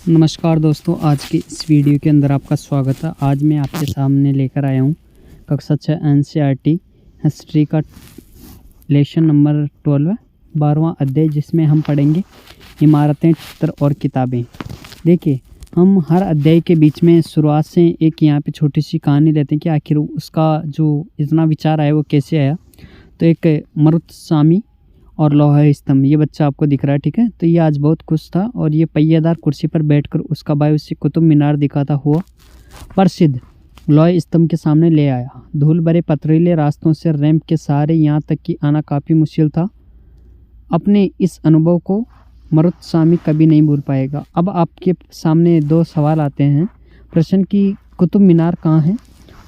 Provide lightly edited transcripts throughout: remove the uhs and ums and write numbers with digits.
नमस्कार दोस्तों, आज की इस वीडियो के अंदर आपका स्वागत है। आज मैं आपके सामने लेकर आया हूँ कक्षा 6 एनसीईआरटी हिस्ट्री का लेसन नंबर 12 12वां अध्याय, जिसमें हम पढ़ेंगे इमारतें, चित्र और किताबें। देखिए, हम हर अध्याय के बीच में शुरुआत से एक यहाँ पे छोटी सी कहानी लेते हैं कि आखिर उसका जो इतना विचार आया वो कैसे आया। तो एक मरुत्स्वामी और लोहा स्तंभ, ये बच्चा आपको दिख रहा है, ठीक है। तो ये आज बहुत खुश था और ये पहियादार कुर्सी पर बैठकर उसका भाई उसे कुतुब मीनार दिखाता हुआ प्रसिद्ध लोहा स्तंभ के सामने ले आया। धूल भरे पथरीले रास्तों से रैंप के सहारे यहाँ तक कि आना काफ़ी मुश्किल था। अपने इस अनुभव को मरुत्स्वामी कभी नहीं भूल पाएगा। अब आपके सामने दो सवाल आते हैं प्रश्न की, कुतुब मीनार कहाँ है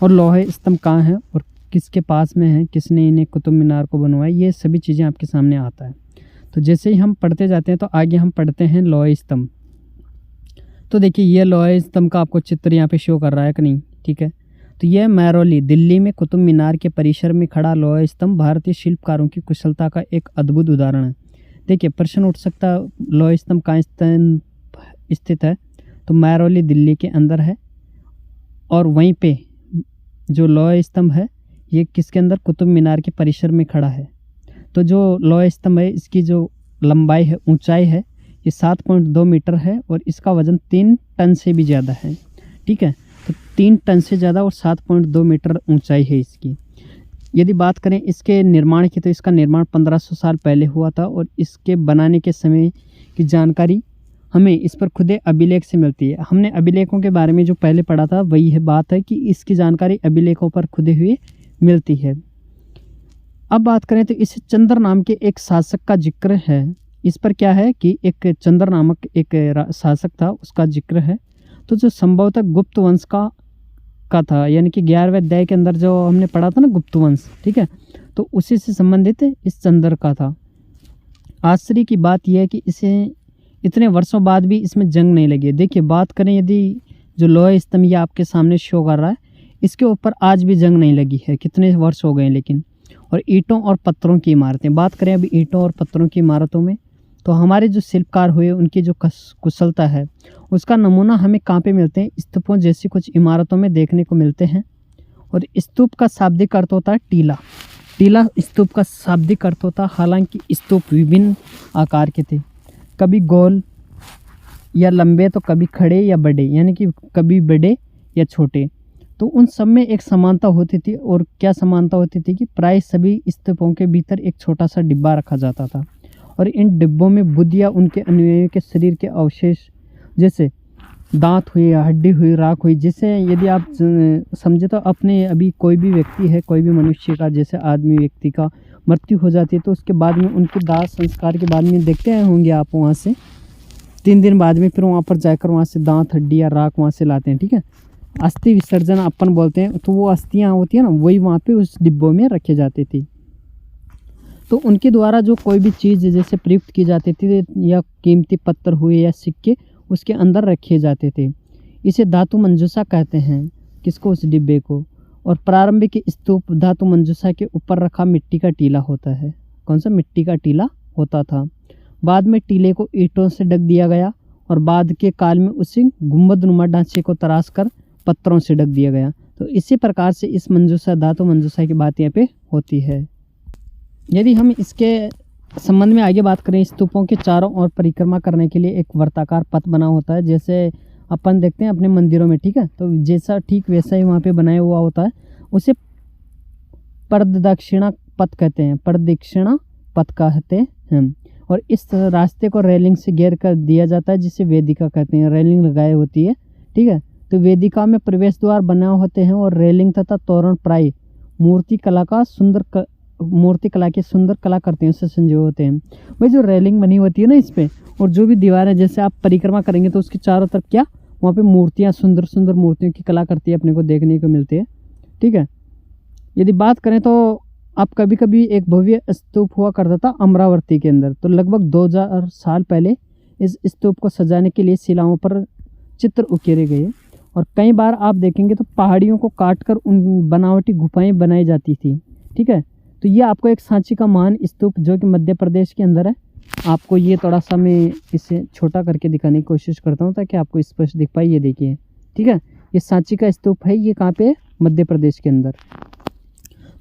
और लोहा स्तंभ कहाँ है और किसके पास में है, किसने इन्हें कुतुब मीनार को बनवाया, ये सभी चीज़ें आपके सामने आता है। तो जैसे ही हम पढ़ते जाते हैं तो आगे हम पढ़ते हैं लोहा स्तंभ। तो देखिए, ये लोहा स्तंभ का आपको चित्र यहाँ पे शो कर रहा है कि नहीं, ठीक है। तो यह महरौली दिल्ली में कुतुब मीनार के परिसर में खड़ा लोहा स्तंभ भारतीय शिल्पकारों की कुशलता का एक अद्भुत उदाहरण है। देखिए, प्रश्न उठ सकता है लोहा स्तंभ कहाँ स्थित है, तो महरौली दिल्ली के अंदर है। और वहीं पे जो लोहा स्तंभ है ये किसके अंदर, कुतुब मीनार के परिसर में खड़ा है। तो जो लोहा स्तंभ है इसकी जो लंबाई है, ऊंचाई है, ये 7.2 मीटर है और इसका वज़न 3 टन से भी ज़्यादा है, ठीक है। तो 3 टन से ज़्यादा और 7.2 मीटर ऊंचाई है इसकी। यदि बात करें इसके निर्माण की, तो इसका निर्माण 1500 साल पहले हुआ था और इसके बनाने के समय की जानकारी हमें इस पर खुदे अभिलेख से मिलती है। हमने अभिलेखों के बारे में जो पहले पढ़ा था वही है बात है कि इसकी जानकारी अभिलेखों पर खुदे हुए मिलती है। अब बात करें तो इस चंद्र नाम के एक शासक का जिक्र है। इस पर क्या है कि एक चंद्र नामक एक शासक था, उसका जिक्र है। तो जो संभवतः गुप्त वंश का था, यानी कि 11वें अध्याय के अंदर जो हमने पढ़ा था ना गुप्त वंश, ठीक है, तो उसी से संबंधित इस चंद्र का था। आश्चर्य की बात यह है कि इसे इतने वर्षों बाद भी इसमें जंग नहीं लगी। देखिए, बात करें यदि जो लोहा स्तंभ ये आपके सामने शो कर रहा है, इसके ऊपर आज भी जंग नहीं लगी है, कितने वर्ष हो गए लेकिन। और ईंटों और पत्थरों की इमारतें, बात करें अभी ईंटों और पत्थरों की इमारतों में, तो हमारे जो शिल्पकार हुए उनकी जो कुशलता है उसका नमूना हमें कहाँ पे मिलते हैं, स्तूपों जैसी कुछ इमारतों में देखने को मिलते हैं। और स्तूप का शाब्दिक अर्थ होता है टीला। टीला स्तूप का शाब्दिक अर्थ होता है। हालांकि स्तूप विभिन्न आकार के थे, कभी गोल या लंबे तो कभी खड़े या बड़े, यानी कि कभी बड़े या छोटे। तो उन सब में एक समानता होती थी। और क्या समानता होती थी कि प्राय सभी स्तूपों के भीतर एक छोटा सा डिब्बा रखा जाता था और इन डिब्बों में बुद्ध या उनके अनुयायियों के शरीर के अवशेष, जैसे दांत हुए, हड्डी हुई, राख हुई। जैसे यदि आप समझे तो अपने अभी कोई भी व्यक्ति है, कोई भी मनुष्य का, जैसे आदमी व्यक्ति का मृत्यु हो जाती है तो उसके बाद में उनके दाह संस्कार के बाद में देखते हैं होंगे आप, वहाँ से 3 दिन बाद में फिर वहाँ पर जाकर वहाँ से दांत, हड्डी या राख वहाँ से लाते हैं, ठीक है। अस्थि विसर्जन अपन बोलते हैं। तो वो अस्थियाँ होती है ना, वही वहाँ पे उस डिब्बों में रखे जाती थी। तो उनके द्वारा जो कोई भी चीज़ जैसे प्रयुक्त की जाती थी या कीमती पत्थर हुए या सिक्के उसके अंदर रखे जाते थे। इसे धातु मंजूषा कहते हैं, किसको, उस डिब्बे को। और प्रारंभिक स्तूप धातु मंजूषा के ऊपर रखा मिट्टी का टीला होता है। कौन सा, मिट्टी का टीला होता था। बाद में टीले को ईंटों से ढक दिया गया और बाद के काल में उसी गुंबदनुमा ढांचे को तराश कर पत्थरों से ढक दिया गया। तो इसी प्रकार से इस मंजूषा, धातु मंजूषा की बात यहाँ पे होती है। यदि हम इसके संबंध में आगे बात करें, स्तूपों के चारों ओर परिक्रमा करने के लिए एक वर्ताकार पथ बना होता है, जैसे अपन देखते हैं अपने मंदिरों में, ठीक है। तो जैसा ठीक वैसा ही वहाँ पे बनाया हुआ होता है। उसे प्रदक्षिणा पथ कहते हैं, प्रदक्षिणा पथ कहते हैं। और इस रास्ते को रेलिंग से घेर कर दिया जाता है, जिसे वेदिका कहते हैं। रेलिंग लगाई होती है, ठीक है। तो वेदिका में प्रवेश द्वार बने होते हैं और रेलिंग तथा तोरण प्राय मूर्ति कला की सुंदर कला करते हैं, उससे संजोए होते हैं। भाई जो रेलिंग बनी होती है ना इस पे, और जो भी दीवार है, जैसे आप परिक्रमा करेंगे तो उसके चारों तरफ क्या, वहाँ पे मूर्तियाँ, सुंदर सुंदर मूर्तियों की कला करती है, अपने को देखने को मिलती है, ठीक है। यदि बात करें तो अब कभी कभी एक भव्य स्तूप हुआ करता था अमरावती के अंदर। तो लगभग 2000 साल पहले इस स्तूप को सजाने के लिए शिलाओं पर चित्र उकेरे गए और कई बार आप देखेंगे तो पहाड़ियों को काटकर उन बनावटी गुफाएं बनाई जाती थी, ठीक है। तो ये आपको एक सांची का महान स्तूप जो कि मध्य प्रदेश के अंदर है, आपको ये थोड़ा सा मैं इसे छोटा करके दिखाने की कोशिश करता हूँ ताकि आपको स्पष्ट दिख पाए। ये देखिए, ठीक है, ये सांची का स्तूप है। ये कहाँ पे है? मध्य प्रदेश के अंदर।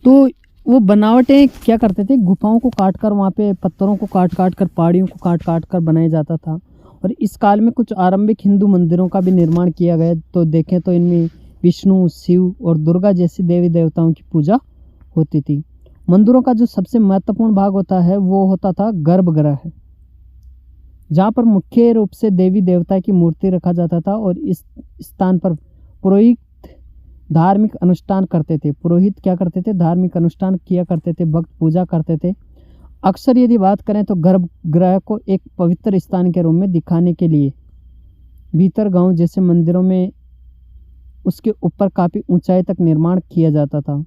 तो वो बनावटें क्या करते थे, गुफाओं को काट कर, वहाँ पे पत्थरों को काट काट कर, पहाड़ियों को काट काट कर बनाया जाता था। और इस काल में कुछ आरंभिक हिंदू मंदिरों का भी निर्माण किया गया। तो देखें तो इनमें विष्णु, शिव और दुर्गा जैसी देवी देवताओं की पूजा होती थी। मंदिरों का जो सबसे महत्वपूर्ण भाग होता है वो होता था गर्भगृह, जहाँ पर मुख्य रूप से देवी देवता की मूर्ति रखा जाता था। और इस स्थान पर पुरोहित धार्मिक अनुष्ठान करते थे। पुरोहित क्या करते थे? धार्मिक अनुष्ठान किया करते थे, भक्त पूजा करते थे। अक्सर यदि बात करें तो गर्भगृह को एक पवित्र स्थान के रूप में दिखाने के लिए भीतर गांव जैसे मंदिरों में उसके ऊपर काफ़ी ऊंचाई तक निर्माण किया जाता था,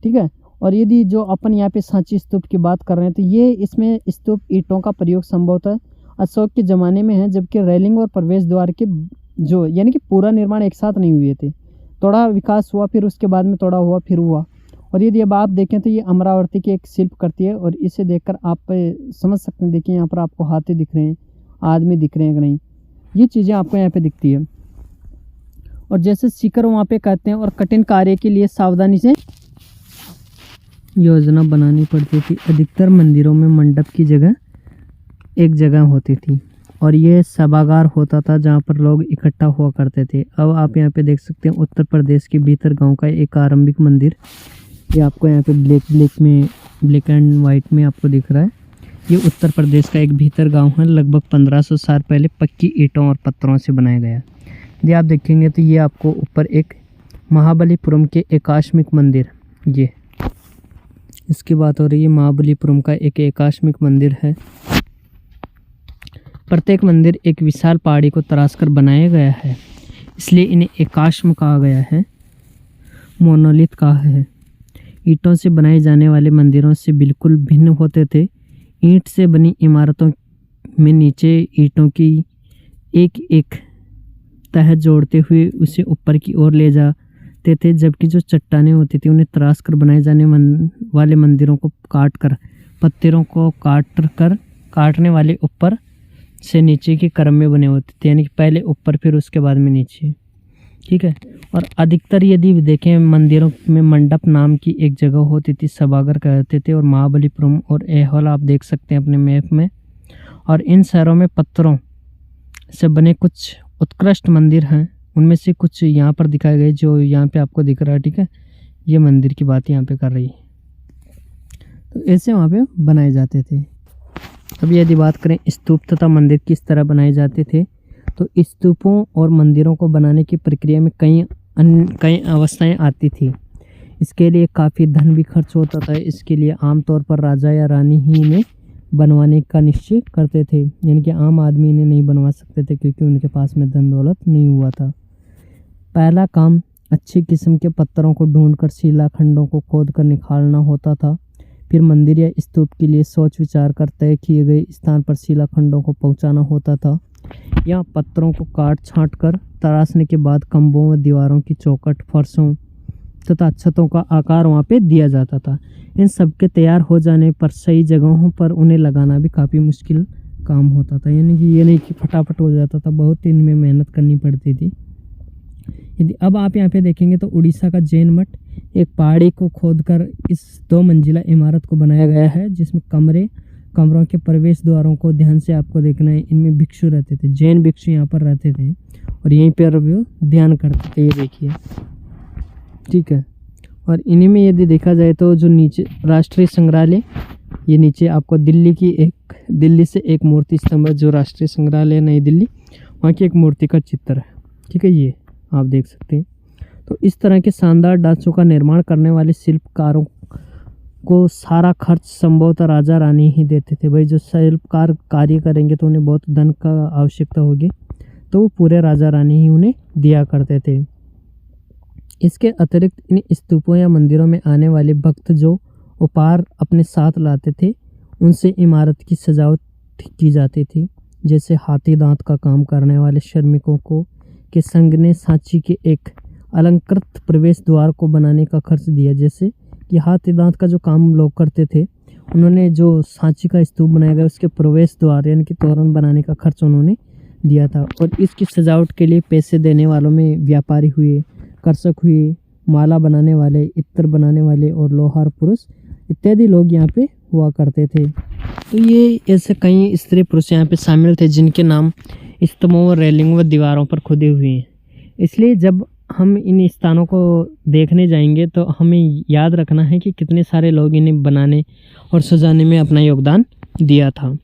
ठीक है। और यदि जो अपन यहाँ पे सांची स्तूप की बात कर रहे हैं तो ये इसमें स्तूप ईंटों का प्रयोग संभवतः अशोक के ज़माने में है, जबकि रेलिंग और प्रवेश द्वार के जो यानी कि पूरा निर्माण एक साथ नहीं हुए थे। थोड़ा विकास हुआ, फिर उसके बाद में थोड़ा हुआ, फिर हुआ। और यदि अब आप देखें तो ये अमरावती की एक शिल्प करती है। और इसे देखकर आप समझ सकते हैं। देखिए यहाँ पर आपको हाथी दिख रहे हैं, आदमी दिख रहे हैं कि नहीं, ये चीज़ें आपको यहाँ पे दिखती है। और जैसे शिखर वहाँ पे कहते हैं। और कठिन कार्य के लिए सावधानी से योजना बनानी पड़ती थी। अधिकतर मंदिरों में मंडप की जगह एक जगह होती थी और ये सभागार होता था जहाँ पर लोग इकट्ठा हुआ करते थे। अब आप यहाँ पे देख सकते हैं उत्तर प्रदेश के भीतर गांव का एक आरंभिक मंदिर। ये आपको यहाँ पे ब्लैक एंड वाइट में आपको दिख रहा है। ये उत्तर प्रदेश का एक भीतर गांव है। लगभग 1500 साल पहले पक्की ईंटों और पत्थरों से बनाया गया। यदि आप देखेंगे तो ये आपको ऊपर एक महाबलीपुरम के एकाश्मिक मंदिर, ये इसकी बात हो रही है। महाबलीपुरम का एक एकाश्मिक मंदिर है। प्रत्येक मंदिर एक विशाल पहाड़ी को तराश कर बनाया गया है, इसलिए इन्हें एकाश्म कहा गया है, मोनोलिथ कहा है। ईंटों से बनाए जाने वाले मंदिरों से बिल्कुल भिन्न होते थे। ईंट से बनी इमारतों में नीचे ईंटों की एक एक तह जोड़ते हुए उसे ऊपर की ओर ले जाते थे, जबकि जो चट्टानें होती थी उन्हें तराश कर बनाए जाने वाले मंदिरों को काट कर, पत्थरों को काटने वाले ऊपर से नीचे के क्रम में बने होते थे, यानी कि पहले ऊपर फिर उसके बाद में नीचे, ठीक है। और अधिकतर यदि देखें मंदिरों में मंडप नाम की एक जगह होती थी, सभागार कहते थे। और महाबलीपुरम और ऐहोल आप देख सकते हैं अपने मैप में। और इन शहरों में पत्थरों से बने कुछ उत्कृष्ट मंदिर हैं, उनमें से कुछ यहाँ पर दिखाए गए जो यहाँ पे आपको दिख रहा है, ठीक है। ये मंदिर की बात यहाँ पे कर रही है। तो ऐसे वहाँ पे बनाए जाते थे। अब यदि बात करें स्तूप तथा मंदिर किस तरह बनाए जाते थे, तो स्तूपों और मंदिरों को बनाने की प्रक्रिया में कई अवस्थाएं आती थी। इसके लिए काफ़ी धन भी खर्च होता था। इसके लिए आमतौर पर राजा या रानी ही इन्हें बनवाने का निश्चय करते थे, यानी कि आम आदमी इन्हें नहीं बनवा सकते थे क्योंकि उनके पास में धन दौलत नहीं हुआ था। पहला काम अच्छी किस्म के पत्थरों को ढूंढकर शिलाखंडों को खोद कर निकालना होता था। फिर मंदिर या स्तूप के लिए सोच विचार कर तय किए गए स्थान पर शिलाखंडों को पहुंचाना होता था। यहाँ पत्थरों को काट छांट कर तराशने के बाद खंभों व दीवारों की चौखट, फर्शों तथा छतों का आकार वहाँ पे दिया जाता था। इन सब के तैयार हो जाने पर सही जगहों पर उन्हें लगाना भी काफ़ी मुश्किल काम होता था, यानी कि ये नहीं कि फटाफट हो जाता था, बहुत इनमें मेहनत करनी पड़ती थी। यदि अब आप यहाँ पे देखेंगे तो उड़ीसा का जैन मठ एक पहाड़ी को खोदकर इस 2 मंजिला इमारत को बनाया गया है, जिसमें कमरों के प्रवेश द्वारों को ध्यान से आपको देखना है। इनमें भिक्षु रहते थे, जैन भिक्षु यहाँ पर रहते थे और यहीं पर वो ध्यान करते थे, ये देखिए, ठीक है। और इन्हीं में यदि देखा जाए तो जो नीचे राष्ट्रीय संग्रहालय, ये नीचे आपको दिल्ली से एक मूर्ति स्तंभ है जो राष्ट्रीय संग्रहालय नई दिल्ली, वहाँ की एक मूर्ति का चित्र है, ठीक है, ये आप देख सकते हैं। तो इस तरह के शानदार ढांचों का निर्माण करने वाले शिल्पकारों को सारा खर्च संभवतः राजा रानी ही देते थे। भाई जो शिल्पकार कार्य करेंगे तो उन्हें बहुत धन का आवश्यकता होगी, तो वो पूरे राजा रानी ही उन्हें दिया करते थे। इसके अतिरिक्त इन स्तूपों या मंदिरों में आने वाले भक्त जो उपहार अपने साथ लाते थे, उनसे इमारत की सजावट की जाती थी। जैसे हाथी दांत का काम करने वाले श्रमिकों के संघ ने सांची के एक अलंकृत प्रवेश द्वार को बनाने का खर्च दिया। जैसे कि हाथी दांत का जो काम लोग करते थे उन्होंने जो सांची का स्तूप बनाया गया उसके प्रवेश द्वार यानी कि तोरण बनाने का खर्च उन्होंने दिया था। और इसकी सजावट के लिए पैसे देने वालों में व्यापारी हुए, कर्षक हुए, माला बनाने वाले, इत्र बनाने वाले और लोहार पुरुष इत्यादि लोग यहाँ पे हुआ करते थे। तो ये ऐसे कई स्त्री पुरुष यहाँ पे शामिल थे जिनके नाम स्तंभों व रेलिंग व दीवारों पर खुदे हुए हैं। इसलिए जब हम इन स्थानों को देखने जाएंगे तो हमें याद रखना है कि कितने सारे लोग इन्हें बनाने और सजाने में अपना योगदान दिया था।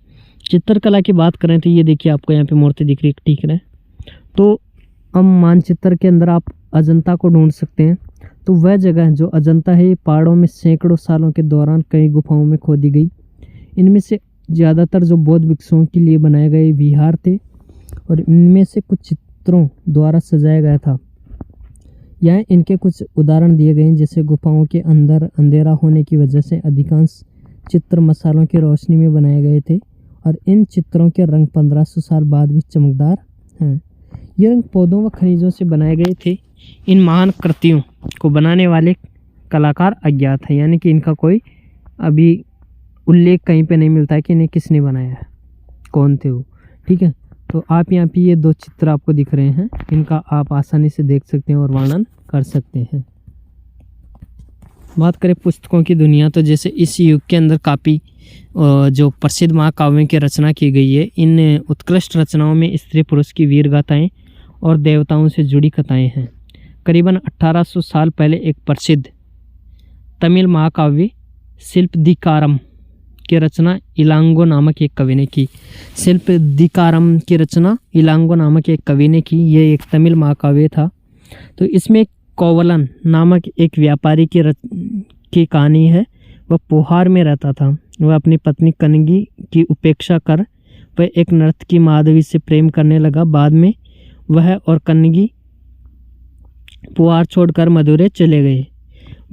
चित्रकला की बात करें तो ये देखिए आपको यहाँ पे मूर्ति दिख रही है, ठीक है। तो अब मानचित्र के अंदर आप अजंता को ढूंढ सकते हैं। तो वह जगह जो अजंता है ये पहाड़ों में सैकड़ों सालों के दौरान कई गुफाओं में खोदी गई। इनमें से ज़्यादातर जो बौद्ध भिक्षुओं के लिए बनाए गए विहार थे और इनमें से कुछ चित्रों द्वारा सजाया गया था। यहाँ इनके कुछ उदाहरण दिए गए हैं, जैसे गुफाओं के अंदर अंधेरा होने की वजह से अधिकांश चित्र मसालों की रोशनी में बनाए गए थे और इन चित्रों के रंग 1500 साल बाद भी चमकदार हैं। ये रंग पौधों व खनिजों से बनाए गए थे। इन महान कृतियों को बनाने वाले कलाकार अज्ञात है, यानी कि इनका कोई अभी उल्लेख कहीं पे नहीं मिलता है कि इन्हें किसने बनाया है, कौन थे वो, ठीक है। तो आप यहाँ पे ये दो चित्र आपको दिख रहे हैं, इनका आप आसानी से देख सकते हैं और वर्णन कर सकते हैं। बात करें पुस्तकों की दुनिया, तो जैसे इस युग के अंदर काफ़ी जो प्रसिद्ध महाकाव्यों की रचना की गई है, इन उत्कृष्ट रचनाओं में स्त्री पुरुष की वीर गाथाएँ और देवताओं से जुड़ी कथाएँ हैं। करीबन 1800 साल पहले एक प्रसिद्ध तमिल महाकाव्य शिल्पदिकारम की रचना इलांगो नामक एक कवि ने की। शिल्पदिकारम की रचना इलांगो नामक एक कवि ने की। ये एक तमिल महाकाव्य था। तो इसमें कोवलन नामक एक व्यापारी की कहानी है। वह पोहार में रहता था। वह अपनी पत्नी कनगी की उपेक्षा कर वह एक नर्तकी माधवी से प्रेम करने लगा। बाद में वह और कनगी पोहार छोड़कर मदुरै चले गए।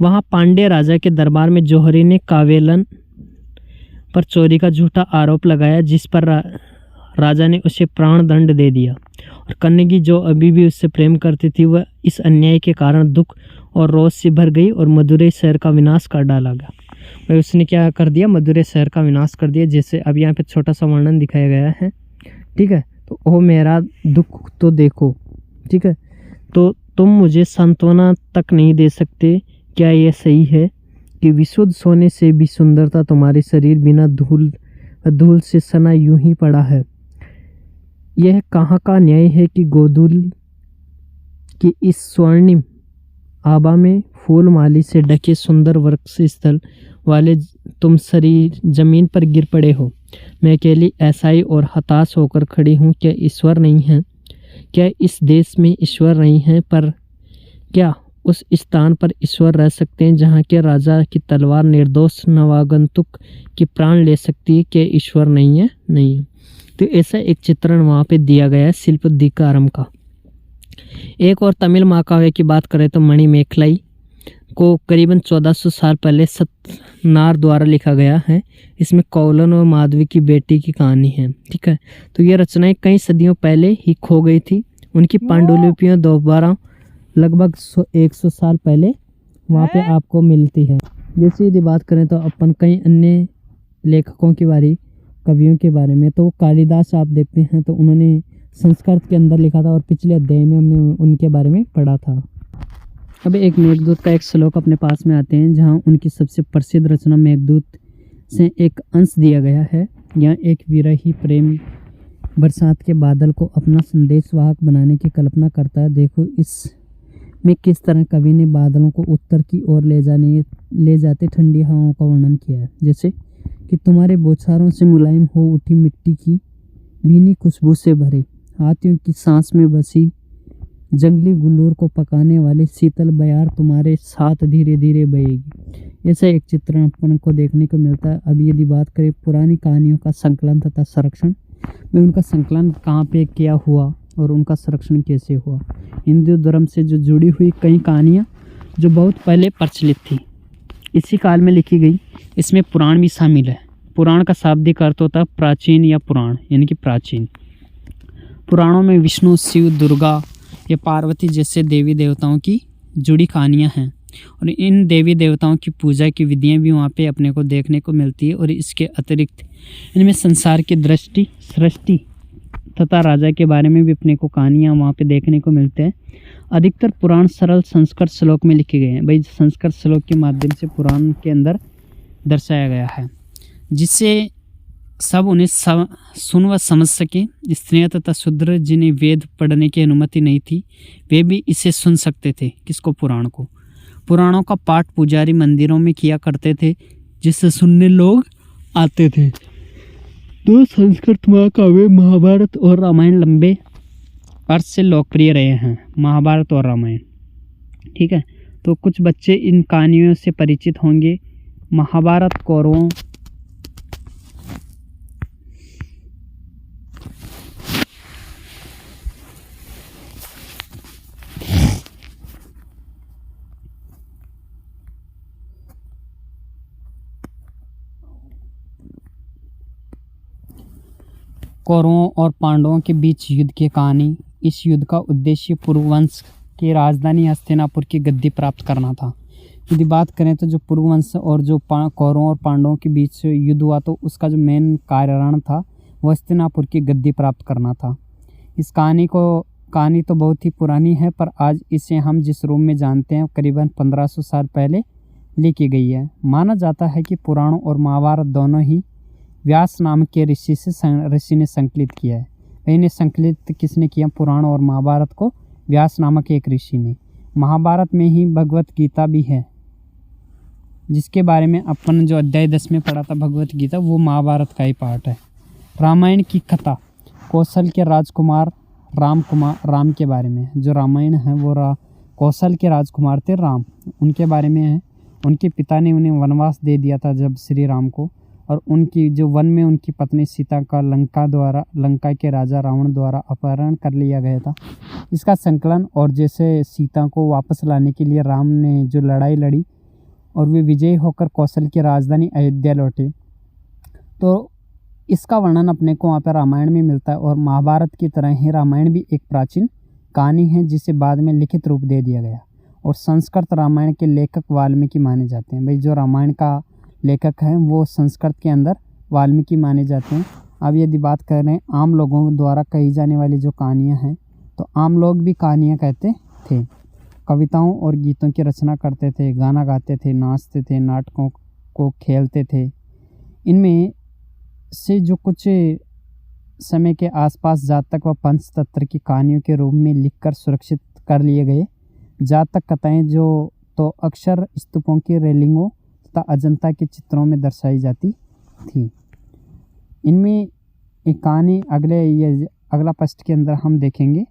वहाँ पांड्य राजा के दरबार में जौहरी ने कावेलन पर चोरी का झूठा आरोप लगाया, जिस पर राजा ने उसे प्राण दंड दे दिया। और कन्नगी जो अभी भी उससे प्रेम करती थी, वह इस अन्याय के कारण दुख और रोष से भर गई और मदुरै शहर का विनाश कर डाला गया। वह उसने क्या कर दिया, मदुरै शहर का विनाश कर दिया। जैसे अब यहाँ पे छोटा सा वर्णन दिखाया गया है, ठीक है। तो ओ मेरा दुख तो देखो, ठीक है। तो तुम मुझे सांत्वना तक नहीं दे सकते। क्या यह सही है कि विशुद्ध सोने से भी सुंदरता तुम्हारे शरीर बिना धूल से सना यूं ही पड़ा है। यह कहाँ का न्याय है कि गोधूल की इस स्वर्णिम आभा में फूल माली से ढके सुंदर वृक्ष स्थल वाले तुम शरीर जमीन पर गिर पड़े हो। मैं अकेली ऐसाई और हताश होकर खड़ी हूँ। क्या ईश्वर नहीं है? क्या इस देश में ईश्वर नहीं है? पर क्या उस स्थान पर ईश्वर रह सकते हैं जहाँ के राजा की तलवार निर्दोष नवागंतुक की प्राण ले सकती है? क्या ईश्वर नहीं है? नहीं है। तो ऐसा एक चित्रण वहाँ पे दिया गया है शिल्पदिकारम का। एक और तमिल महाकाव्य की बात करें तो मणिमेखलाई को करीबन 1400 साल पहले सतनार द्वारा लिखा गया है। इसमें कौलन और माधवी की बेटी की कहानी है, ठीक है। तो ये रचनाएं कई सदियों पहले ही खो गई थी। उनकी पांडुलिपियाँ दोबारा लगभग 100 साल पहले वहाँ पे आपको मिलती है। जैसे यदि बात करें तो अपन कई अन्य लेखकों के बारे, कवियों के बारे में, तो कालिदास आप देखते हैं तो उन्होंने संस्कृत के अंदर लिखा था और पिछले अध्याय में हमने उनके बारे में पढ़ा था। अब एक मेघदूत का एक श्लोक अपने पास में आते हैं, जहाँ उनकी सबसे प्रसिद्ध रचना मेघदूत से एक अंश दिया गया है। यहाँ एक विरही प्रेम बरसात के बादल को अपना संदेशवाहक बनाने की कल्पना करता है। देखो इसमें किस तरह कवि ने बादलों को उत्तर की ओर ले जाते ठंडी हवाओं का वर्णन किया है। जैसे कि तुम्हारे बौछारों से मुलायम हो उठी मिट्टी की भीनी खुशबू से भरे, हाथियों की सांस में बसी जंगली गुल्लूर को पकाने वाली शीतल बयार तुम्हारे साथ धीरे धीरे बहेगी। ऐसा एक चित्रण अपन को देखने को मिलता है। अब यदि बात करें पुरानी कहानियों का संकलन तथा संरक्षण में, उनका संकलन कहाँ पे किया हुआ और उनका संरक्षण कैसे हुआ। हिंदू धर्म से जो जुड़ी हुई कई कहानियाँ जो बहुत पहले प्रचलित थी, इसी काल में लिखी गई। इसमें पुराण भी शामिल है। पुराण का शाब्दिक अर्थ होता है प्राचीन या पुराण, यानी कि प्राचीन। पुराणों में विष्णु, शिव, दुर्गा या पार्वती जैसे देवी देवताओं की जुड़ी कहानियाँ हैं। और इन देवी देवताओं की पूजा की विधियाँ भी वहाँ पे अपने को देखने को मिलती है। और इसके अतिरिक्त इनमें संसार की दृष्टि, सृष्टि तथा राजा के बारे में भी अपने को कहानियाँ वहाँ पे देखने को मिलते हैं। अधिकतर पुराण सरल संस्कृत श्लोक में लिखे गए हैं। भाई संस्कृत श्लोक के माध्यम से पुराण के अंदर दर्शाया गया है, जिससे सब उन्हें सुन व समझ सकें। स्त्रियाँ तथा शूद्र जिन्हें वेद पढ़ने की अनुमति नहीं थी, वे भी इसे सुन सकते थे। किसको? पुराण को। पुराणों का पाठ पुजारी मंदिरों में किया करते थे, जिससे सुनने लोग आते थे। तो संस्कृत महाकाव्य महाभारत और रामायण लंबे अर्थ से लोकप्रिय रहे हैं। महाभारत और रामायण, ठीक है। तो कुछ बच्चे इन कहानियों से परिचित होंगे। महाभारत कौरवों और पांडवों के बीच युद्ध की कहानी। इस युद्ध का उद्देश्य पुरुवंश की राजधानी हस्तिनापुर की गद्दी प्राप्त करना था। यदि बात करें तो जो पुरुवंश और जो कौरवों और पांडवों के बीच युद्ध हुआ, तो उसका जो मेन कारण था वो हस्तिनापुर की गद्दी प्राप्त करना था। इस कहानी तो बहुत ही पुरानी है, पर आज इसे हम जिस रूप में जानते हैं करीबन 1500 साल पहले लिखी गई है। माना जाता है कि पुराणों और महाभारत दोनों ही व्यास नाम के ऋषि ने संकलित किया है। इन्हें संकलित किसने किया? पुराण और महाभारत को व्यास नामक एक ऋषि ने। महाभारत में ही भगवत गीता भी है, जिसके बारे में अपन जो अध्याय 10 में पढ़ा था भगवत गीता, वो महाभारत का ही पार्ट है। रामायण की कथा कौशल के राजकुमार राम के बारे में। जो रामायण है वो कौशल के राजकुमार थे राम, उनके बारे में है। उनके पिता ने उन्हें वनवास दे दिया था जब श्री राम को, और उनकी जो वन में उनकी पत्नी सीता का लंका के राजा रावण द्वारा अपहरण कर लिया गया था। इसका संकलन और जैसे सीता को वापस लाने के लिए राम ने जो लड़ाई लड़ी और वे विजयी होकर कौशल की राजधानी अयोध्या लौटे, तो इसका वर्णन अपने को वहाँ पर रामायण में मिलता है। और महाभारत की तरह ही रामायण भी एक प्राचीन कहानी है, जिसे बाद में लिखित रूप दे दिया गया। और संस्कृत रामायण के लेखक वाल्मीकि माने जाते हैं। भाई जो रामायण का लेखक हैं वो संस्कृत के अंदर वाल्मीकि माने जाते हैं। अब यदि बात कर रहे हैं आम लोगों द्वारा कही जाने वाली जो कहानियाँ हैं, तो आम लोग भी कहानियाँ कहते थे। कविताओं और गीतों की रचना करते थे, गाना गाते थे, नाचते थे, नाटकों को खेलते थे। इनमें से जो कुछ समय के आसपास जातक व पंचतंत्र की कहानियों के रूप में लिखकर सुरक्षित कर लिए गए। जातक कथाएँ जो तो अक्सर स्तूपों की रेलिंगों तथा अजंता के चित्रों में दर्शाई जाती थी। इनमें एक कहानी अगला पृष्ठ के अंदर हम देखेंगे।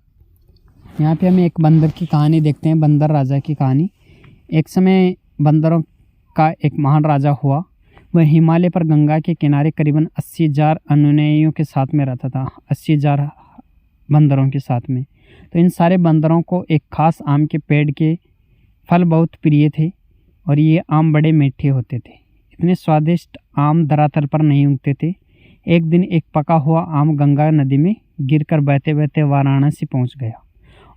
यहाँ पे हमें एक बंदर की कहानी देखते हैं, बंदर राजा की कहानी। एक समय बंदरों का एक महान राजा हुआ। वह हिमालय पर गंगा के किनारे करीबन 80,000 अनुयायियों के साथ में रहता था, 80,000 बंदरों के साथ में। तो इन सारे बंदरों को एक खास आम के पेड़ के फल बहुत प्रिय थे, और ये आम बड़े मीठे होते थे। इतने स्वादिष्ट आम धरातल पर नहीं उगते थे। एक दिन एक पका हुआ आम गंगा नदी में गिरकर बहते बहते वाराणसी पहुंच गया,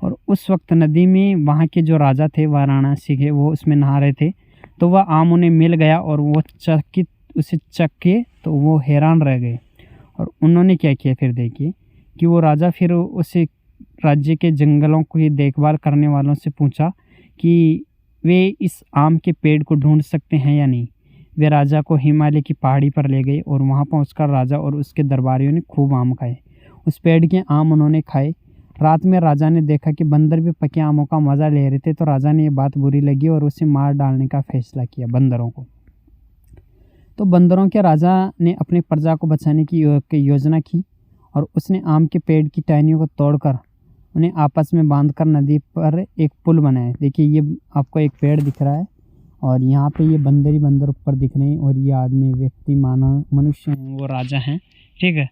और उस वक्त नदी में वहाँ के जो राजा थे वाराणसी के, वो उसमें नहा रहे थे। तो वह आम उन्हें मिल गया और वो उसे चखे तो वो हैरान रह गए। और उन्होंने क्या किया, फिर देखिए कि वो राजा फिर उसे राज्य के जंगलों की देखभाल करने वालों से पूछा कि वे इस आम के पेड़ को ढूंढ सकते हैं या नहीं। वे राजा को हिमालय की पहाड़ी पर ले गए, और वहाँ पहुंचकर राजा और उसके दरबारियों ने खूब आम खाए। उस पेड़ के आम उन्होंने खाए। रात में राजा ने देखा कि बंदर भी पके आमों का मज़ा ले रहे थे, तो राजा ने ये बात बुरी लगी और उसे मार डालने का फैसला किया, बंदरों को। तो बंदरों के राजा ने अपनी प्रजा को बचाने की योजना की, और उसने आम के पेड़ की टहनियों को तोड़कर उन्हें आपस में बांधकर नदी पर एक पुल बनाया। देखिए ये आपको एक पेड़ दिख रहा है, और यहाँ पे ये बंदर ही बंदर ऊपर दिख रहे हैं, और ये आदमी व्यक्ति मनुष्य हैं, वो राजा हैं, ठीक है।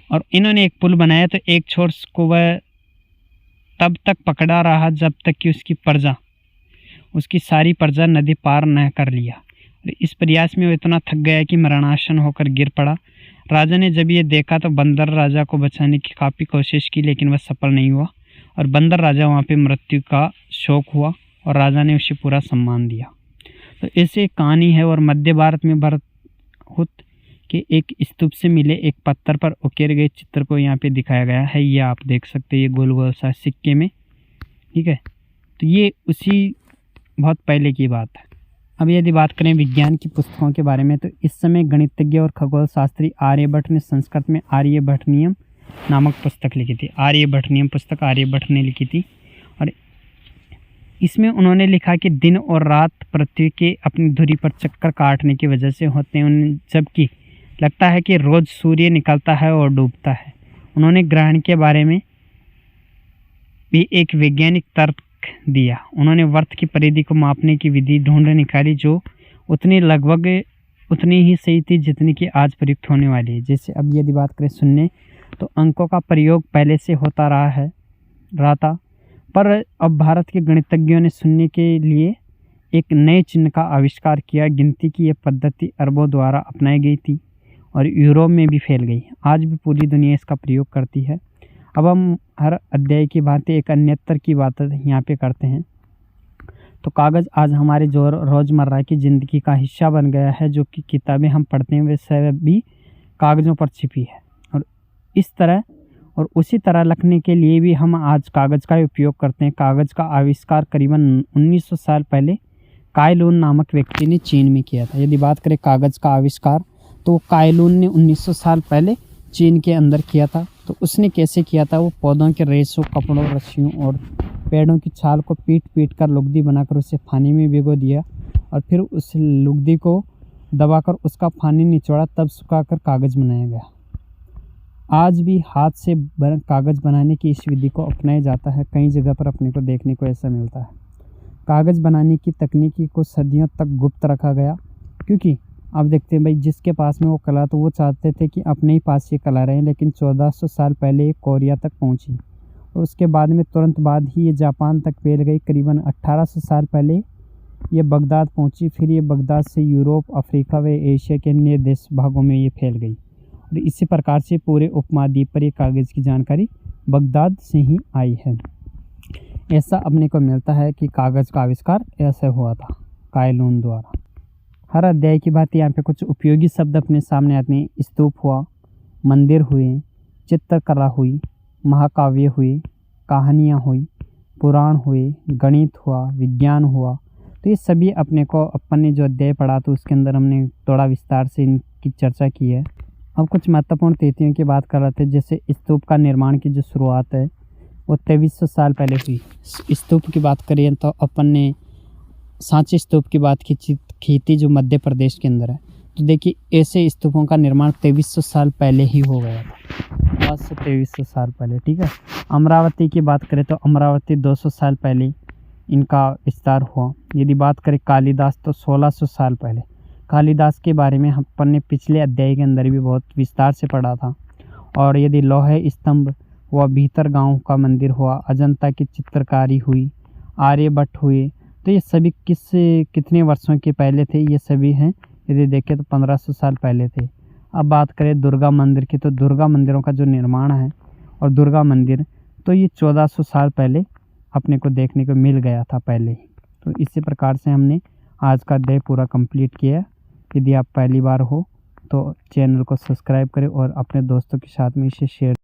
और इन्होंने एक पुल बनाया, तो एक छोर को वह तब तक पकड़ा रहा जब तक कि उसकी सारी प्रजा नदी पार न कर लिया। इस प्रयास में वो इतना थक गया कि मरणासन होकर गिर पड़ा। राजा ने जब ये देखा तो बंदर राजा को बचाने की काफ़ी कोशिश की, लेकिन वह सफल नहीं हुआ, और बंदर राजा वहाँ पे मृत्यु का शोक हुआ और राजा ने उसे पूरा सम्मान दिया। तो ऐसे एक कहानी है। और मध्य भारत में भरतहुत के एक स्तूप से मिले एक पत्थर पर उकेरे गए चित्र को यहाँ पे दिखाया गया है। ये आप देख सकते हैं, ये गोल गोल सा सिक्के में, ठीक है। तो ये उसी बहुत पहले की बात है। अब यदि बात करें विज्ञान की पुस्तकों के बारे में, तो इस समय गणितज्ञ और खगोल शास्त्री आर्यभट्ट ने संस्कृत में आर्यभट्टनियम नामक पुस्तक लिखी थी। आर्यभट्टनियम पुस्तक आर्यभट्ट ने लिखी थी। और इसमें उन्होंने लिखा कि दिन और रात पृथ्वी के अपनी धुरी पर चक्कर काटने की वजह से होते हैं, जबकि लगता है कि रोज सूर्य निकलता है और डूबता है। उन्होंने ग्रहण के बारे में भी एक वैज्ञानिक तर्क दिया। उन्होंने वर्त की परिधि को मापने की विधि ढूंढ निकाली जो लगभग उतनी ही सही थी जितनी कि आज प्रयुक्त होने वाली है। जैसे अब यदि बात करें शून्य, तो अंकों का प्रयोग पहले से होता रहा था, पर अब भारत के गणितज्ञों ने शून्य के लिए एक नए चिन्ह का आविष्कार किया। गिनती की यह पद्धति अरबों द्वारा अपनाई गई थी और यूरोप में भी फैल गई। आज भी पूरी दुनिया इसका प्रयोग करती है। अब हम हर अध्याय की भांति एक अन्यतर की बात यहाँ पे करते हैं। तो कागज़ आज हमारे जो रोज़मर्रा की ज़िंदगी का हिस्सा बन गया है। जो कि किताबें हम पढ़ते हैं वे सब भी कागज़ों पर छिपी है। और इस तरह और उसी तरह लिखने के लिए भी हम आज कागज़ का उपयोग करते हैं। कागज़ का आविष्कार करीबन 1900 साल पहले काई लुन नामक व्यक्ति ने चीन में किया था। यदि बात करें कागज़ का आविष्कार, तो काई लुन ने 1900 साल पहले चीन के अंदर किया था। तो उसने कैसे किया था? वो पौधों के रेशों, कपड़ों, रस्सियों और पेड़ों की छाल को पीट कर लुगदी बनाकर उसे पानी में भिगो दिया और फिर उस लुगदी को दबाकर उसका पानी निचोड़ा, तब सुखाकर कागज़ बनाया गया। आज भी हाथ से कागज़ बनाने की इस विधि को अपनाया जाता है। कई जगह पर अपने को देखने को ऐसा मिलता है। कागज़ बनाने की तकनीकी को सदियों तक गुप्त रखा गया, क्योंकि आप देखते हैं भाई, जिसके पास में वो कला तो वो चाहते थे कि अपने ही पास ये कला रहे। लेकिन 1400 साल पहले ये कोरिया तक पहुंची और उसके बाद में तुरंत बाद ही ये जापान तक फैल गई। करीबन 1800 साल पहले ये बगदाद पहुंची। फिर ये बगदाद से यूरोप, अफ्रीका व एशिया के अन्य देश भागों में ये फैल गई। और इसी प्रकार से पूरे उपमहाद्वीप पर ये कागज़ की जानकारी बगदाद से ही आई है। ऐसा अपने को मिलता है कि कागज़ का आविष्कार ऐसे हुआ था काई लुन द्वारा। हर अध्याय की बात यहाँ पे कुछ उपयोगी शब्द अपने सामने आते हैं। स्तूप हुआ, मंदिर हुए, चित्रकला हुई, महाकाव्य हुए, कहानियाँ हुई, पुराण हुए, गणित हुआ, विज्ञान हुआ। तो ये सभी अपने को अपन ने जो अध्याय पढ़ा तो उसके अंदर हमने थोड़ा विस्तार से इनकी चर्चा की है। अब कुछ महत्वपूर्ण तिथियों की बात कर रहे थे। जैसे स्तूप का निर्माण की जो शुरुआत है वो 2300 साल पहले हुई। स्तूप की बात करें तो अपन ने सांची स्तूप की बात की थी जो मध्य प्रदेश के अंदर है। तो देखिए ऐसे स्तूपों का निर्माण 2300 साल पहले ही हो गया था, आज से 2300 साल पहले, ठीक है। अमरावती की बात करें तो अमरावती 200 साल पहले इनका विस्तार हुआ। यदि बात करें कालिदास तो 1600 साल पहले। कालिदास के बारे में अपन ने पिछले अध्याय के अंदर भी बहुत विस्तार से पढ़ा था। और यदि लोहे स्तंभ हुआ, भीतर गांव का मंदिर हुआ, अजंता की चित्रकारी हुई, आर्यभट्ट हुए। तो ये सभी कितने वर्षों के पहले थे? ये सभी हैं यदि देखें तो 1500 साल पहले थे। अब बात करें दुर्गा मंदिर की, तो दुर्गा मंदिरों का जो निर्माण है और दुर्गा मंदिर तो ये 1400 साल पहले अपने को देखने को मिल गया था पहले ही। तो इसी प्रकार से हमने आज का अध्याय पूरा कंप्लीट किया। यदि आप पहली बार हो तो चैनल को सब्सक्राइब करें और अपने दोस्तों के साथ में इसे शेयर